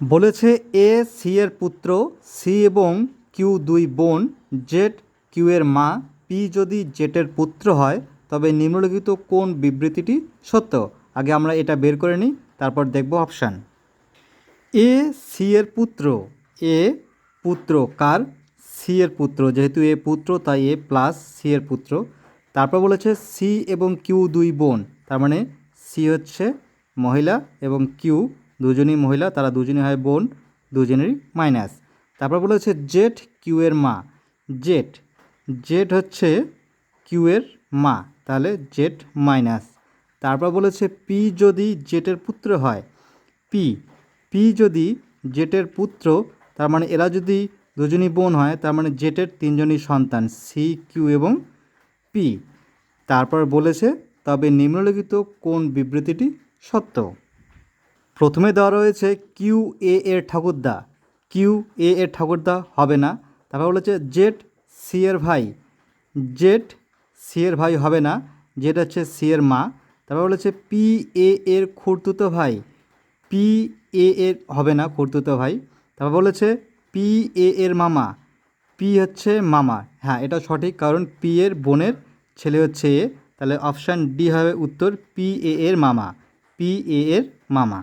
বলেছে A C এর পুত্র, সি এবং কিউ দুই বোন, জেড কিউ এর মা, পি যদি জেটের পুত্র হয় তবে নিম্নলিখিত কোন বিবৃতিটি সত্য। আগে আমরা এটা বের করে নিই, তারপর দেখব অপশান। এ সি এর পুত্র, এ পুত্র কার? সি এর পুত্র, যেহেতু এ পুত্র তাই এ প্লাস সি এর পুত্র। তারপর বলেছে সি এবং কিউ দুই বোন, তার মানে সি হচ্ছে মহিলা এবং কিউ দুজনই মহিলা, তারা দুজনই হয় বোন, দুজনেরই মাইনাস। তারপর বলেছে জেড কিউ এর মা, জেড জেড হচ্ছে কিউ এর মা, তাহলে জেড মাইনাস। তারপর বলেছে পি যদি জেটের পুত্র হয়, পি পি যদি জেটের পুত্র, তার মানে এরা যদি দুজনই বোন হয়, তার মানে জেটের তিনজনই সন্তান, সি কিউ এবং পি। তারপর বলেছে তবে নিম্নলিখিত কোন বিবৃতিটি সত্য। প্রথমে দেওয়া রয়েছে কিউ এ এর ঠাকুরদা, কিউ এ এর ঠাকুরদা হবে না। তারপর বলেছে জেড সি এর ভাই, জেড সি এর ভাই হবে না, জেড হচ্ছে সি এর মা। তারপর বলেছে পি এ এর খুড়তুতো ভাই, পি এ এর হবে না, খুড়তুতো ভাই। তারপর বলেছে পি এ এর মামা, পি হচ্ছে মামা, হ্যাঁ এটা সঠিক, কারণ পি এর বোনের ছেলে হচ্ছে এ, তাহলে অপশান ডি হবে উত্তর, পি এ এর মামা, পি এ এর মামা।